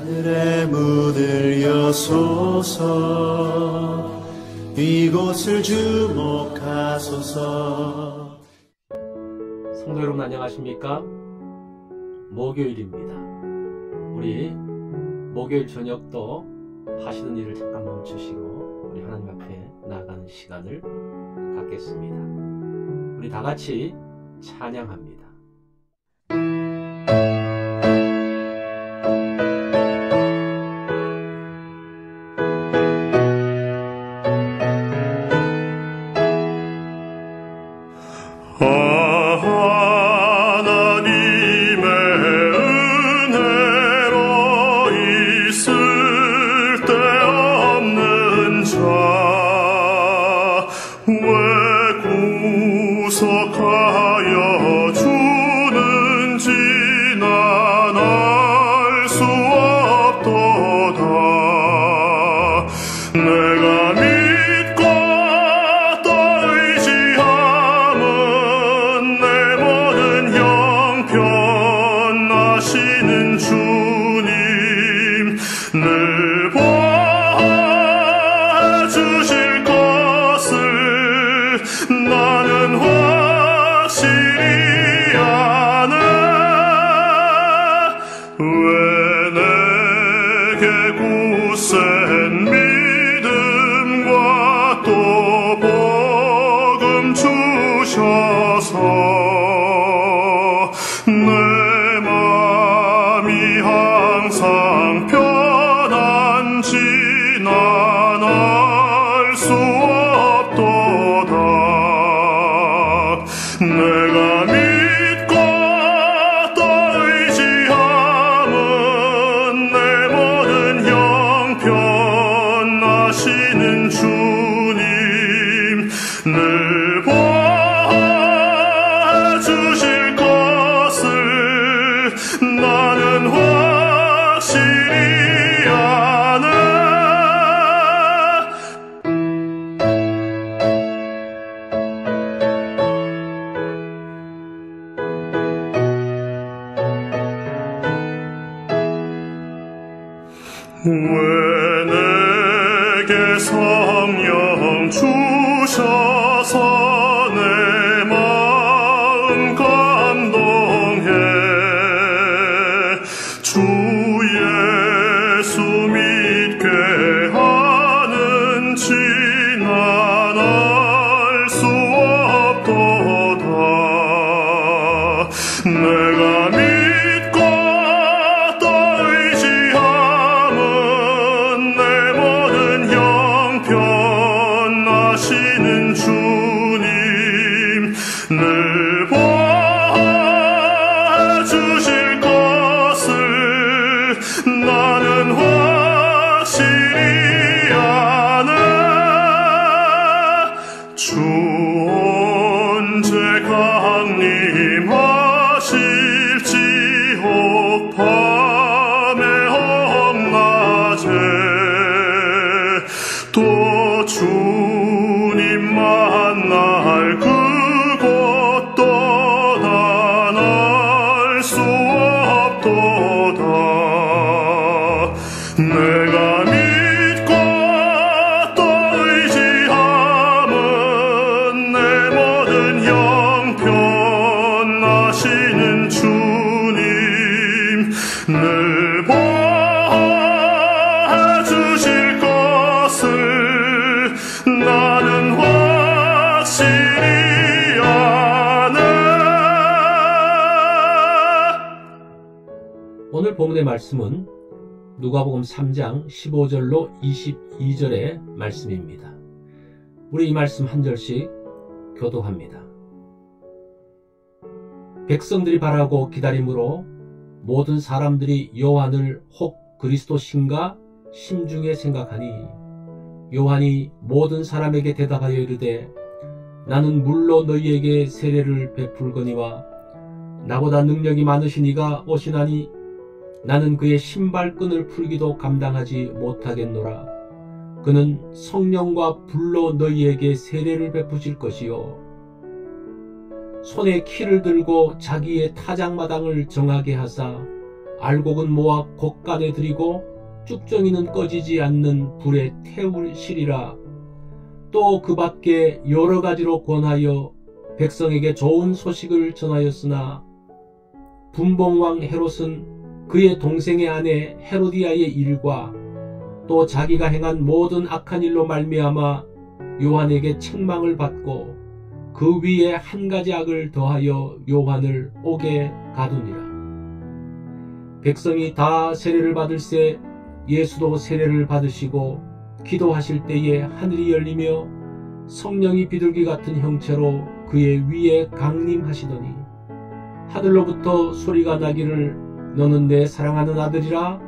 하늘의 문을 여소서 이곳을 주목하소서. 성도 여러분 안녕하십니까? 목요일입니다. 우리 목요일 저녁도 하시는 일을 잠깐 멈추시고 우리 하나님 앞에 나아가는 시간을 갖겠습니다. 우리 다 같이 찬양합니다. 왜 내게 성령 주셔서 내 마음 감동해 주 예수 믿게 하는지 난 알 수 없도다. 내가 믿고 또 의지함은 내 모든 형편 아시는 주님 늘 보아주실 것을 나는 확실히 아네. 주 언제 강림하실지 혹 밤에 혹 낮에 또 주님 만날 그곳도 난 알 수 없도다. 내가 믿고 또 의지함은 내 모든 형편 아시는 주님 늘 보아주실 것을 나는 확실히 아네. 오늘 본문의 말씀은 누가복음 3장 15절로 22절의 말씀입니다. 우리 이 말씀 한 절씩 교독합니다. 백성들이 바라고 기다림으로 모든 사람들이 요한을 혹 그리스도신가 심중에 생각하니 요한이 모든 사람에게 대답하여 이르되 나는 물로 너희에게 세례를 베풀거니와 나보다 능력이 많으신 이가 오시나니 나는 그의 신발끈을 풀기도 감당하지 못하겠노라. 그는 성령과 불로 너희에게 세례를 베푸실 것이요 손에 키를 들고 자기의 타작마당을 정하게 하사 알곡은 모아 곡간에 들이고 쭉정이는 꺼지지 않는 불에 태우시리라. 또 그 밖에 여러 가지로 권하여 백성에게 좋은 소식을 전하였으나 분봉왕 헤롯은 그의 동생의 아내 헤로디아의 일과 또 자기가 행한 모든 악한 일로 말미암아 요한에게 책망을 받고 그 위에 한 가지 악을 더하여 요한을 옥에 가두니라. 백성이 다 세례를 받을새 예수도 세례를 받으시고 기도하실 때에 하늘이 열리며 성령이 비둘기 같은 형체로 그의 위에 강림하시더니 하늘로부터 소리가 나기를 너는 내 사랑하는 아들이라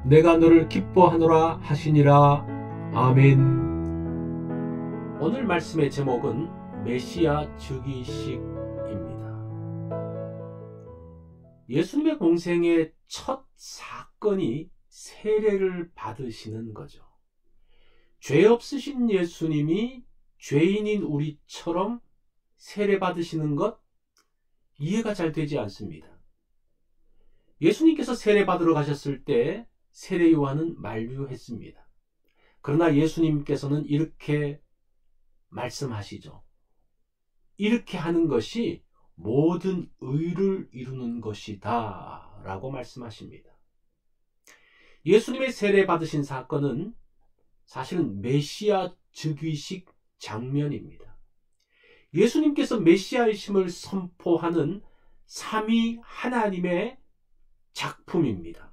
내가 너를 기뻐하노라 하시니라. 아멘. 오늘 말씀의 제목은 메시아 즉위식입니다. 예수님의 공생의 첫 사건이 세례를 받으시는 거죠. 죄 없으신 예수님이 죄인인 우리처럼 세례 받으시는 것 이해가 잘 되지 않습니다. 예수님께서 세례 받으러 가셨을 때 세례 요한은 만류했습니다. 그러나 예수님께서는 이렇게 말씀하시죠. 이렇게 하는 것이 모든 의를 이루는 것이다 라고 말씀하십니다. 예수님의 세례 받으신 사건은 사실은 메시아 즉위식 장면입니다. 예수님께서 메시아이심을 선포하는 삼위 하나님의 작품입니다.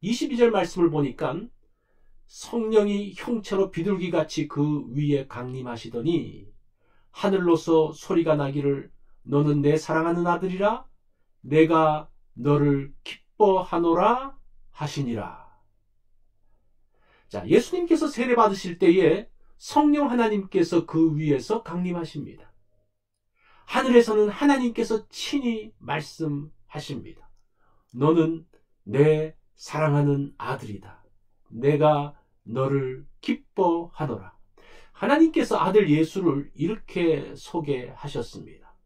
22절 말씀을 보니까 성령이 형체로 비둘기같이 그 위에 강림하시더니 하늘로서 소리가 나기를 너는 내 사랑하는 아들이라 내가 너를 기뻐하노라 하시니라. 자, 예수님께서 세례 받으실 때에 성령 하나님께서 그 위에서 강림하십니다. 하늘에서는 하나님께서 친히 말씀하십니다. 너는 내 사랑하는 아들이다. 내가 너를 기뻐하노라. 하나님께서 아들 예수를 이렇게 소개하셨습니다.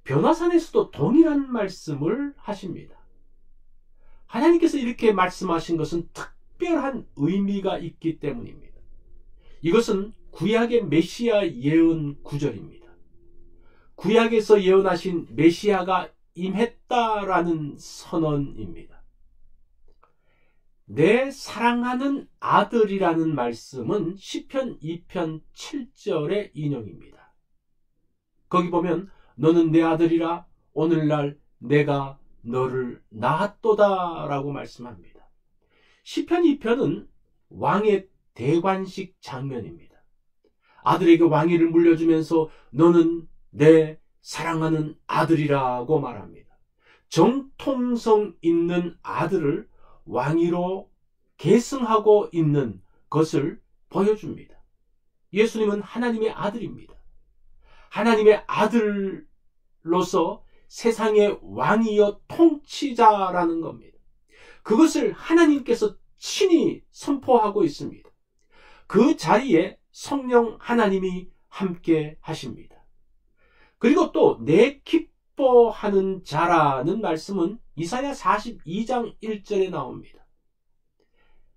변화산에서도 동일한 말씀을 하십니다. 하나님께서 이렇게 말씀하신 것은 특별한 의미가 있기 때문입니다. 이것은 구약의 메시아 예언 구절입니다. 구약에서 예언하신 메시아가 임했다라는 선언입니다. 내 사랑하는 아들이라는 말씀은 시편 2편 7절의 인용입니다. 거기 보면 너는 내 아들이라 오늘날 내가 너를 낳았도다 라고 말씀합니다. 시편 2편은 왕의 대관식 장면입니다. 아들에게 왕위를 물려주면서 너는 내 사랑하는 아들이라고 말합니다. 정통성 있는 아들을 왕위로 계승하고 있는 것을 보여줍니다. 예수님은 하나님의 아들입니다. 하나님의 아들로서 세상의 왕이여 통치자라는 겁니다. 그것을 하나님께서 친히 선포하고 있습니다. 그 자리에 성령 하나님이 함께 하십니다. 그리고 또 내 기뻐하는 자라는 말씀은 이사야 42장 1절에 나옵니다.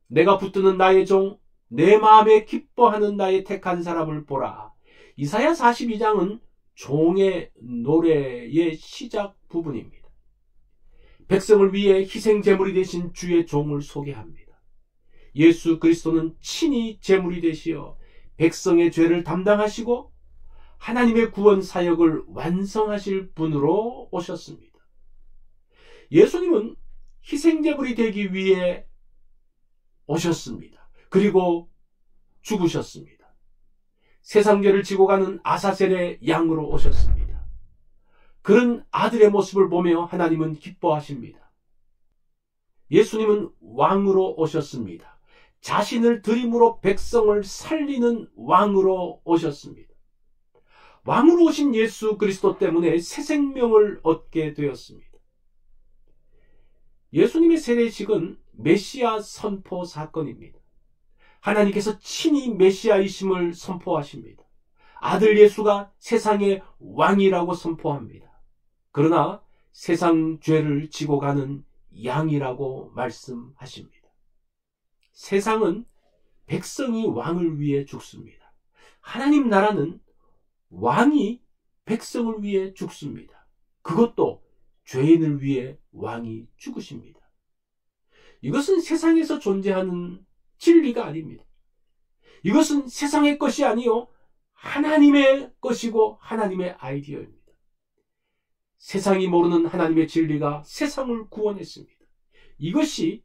내가 붙드는 나의 종, 내 마음에 기뻐하는 나의 택한 사람을 보라. 이사야 42장은 종의 노래의 시작 부분입니다. 백성을 위해 희생제물이 되신 주의 종을 소개합니다. 예수 그리스도는 친히 제물이 되시어 백성의 죄를 담당하시고 하나님의 구원 사역을 완성하실 분으로 오셨습니다. 예수님은 희생제물이 되기 위해 오셨습니다. 그리고 죽으셨습니다. 세상 죄를 지고 가는 아사셀의 양으로 오셨습니다. 그런 아들의 모습을 보며 하나님은 기뻐하십니다. 예수님은 왕으로 오셨습니다. 자신을 드림으로 백성을 살리는 왕으로 오셨습니다. 왕으로 오신 예수 그리스도 때문에 새 생명을 얻게 되었습니다. 예수님의 세례식은 메시아 선포 사건입니다. 하나님께서 친히 메시아이심을 선포하십니다. 아들 예수가 세상의 왕이라고 선포합니다. 그러나 세상 죄를 지고 가는 양이라고 말씀하십니다. 세상은 백성이 왕을 위해 죽습니다. 하나님 나라는 왕이 백성을 위해 죽습니다. 그것도 죄인을 위해 왕이 죽으십니다. 이것은 세상에서 존재하는 진리가 아닙니다. 이것은 세상의 것이 아니요 하나님의 것이고 하나님의 아이디어입니다. 세상이 모르는 하나님의 진리가 세상을 구원했습니다. 이것이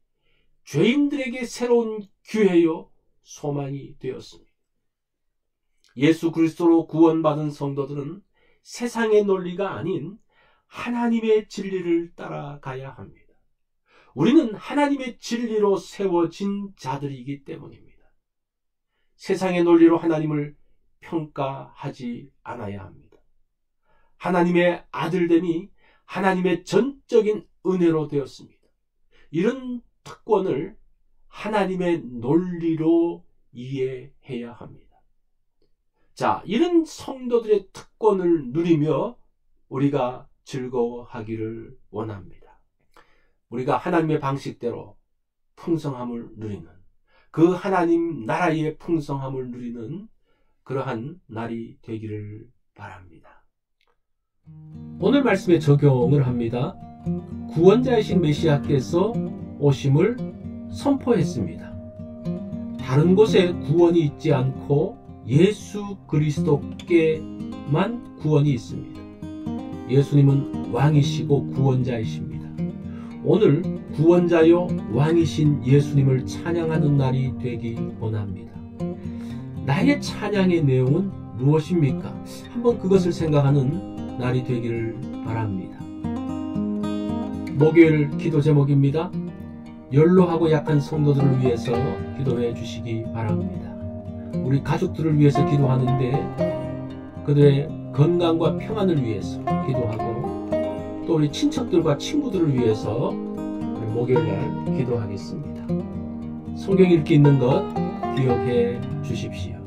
죄인들에게 새로운 기회요 소망이 되었습니다. 예수 그리스도로 구원받은 성도들은 세상의 논리가 아닌 하나님의 진리를 따라가야 합니다. 우리는 하나님의 진리로 세워진 자들이기 때문입니다. 세상의 논리로 하나님을 평가하지 않아야 합니다. 하나님의 아들됨이 하나님의 전적인 은혜로 되었습니다. 이런 특권을 하나님의 논리로 이해해야 합니다. 자, 이런 성도들의 특권을 누리며 우리가 즐거워하기를 원합니다. 우리가 하나님의 방식대로 풍성함을 누리는, 그 하나님 나라의 풍성함을 누리는 그러한 날이 되기를 바랍니다. 오늘 말씀에 적용을 합니다. 구원자이신 메시아께서 오심을 선포했습니다. 다른 곳에 구원이 있지 않고 예수 그리스도께만 구원이 있습니다. 예수님은 왕이시고 구원자이십니다. 오늘 구원자요 왕이신 예수님을 찬양하는 날이 되기 원합니다. 나의 찬양의 내용은 무엇입니까? 한번 그것을 생각하는 날이 되기를 바랍니다. 목요일 기도 제목입니다. 연로하고 약한 성도들을 위해서 기도해 주시기 바랍니다. 우리 가족들을 위해서 기도하는데 그들의 건강과 평안을 위해서 기도하고 또 우리 친척들과 친구들을 위해서 우리 목요일날 기도하겠습니다. 성경 읽기 있는 것 기억해 주십시오.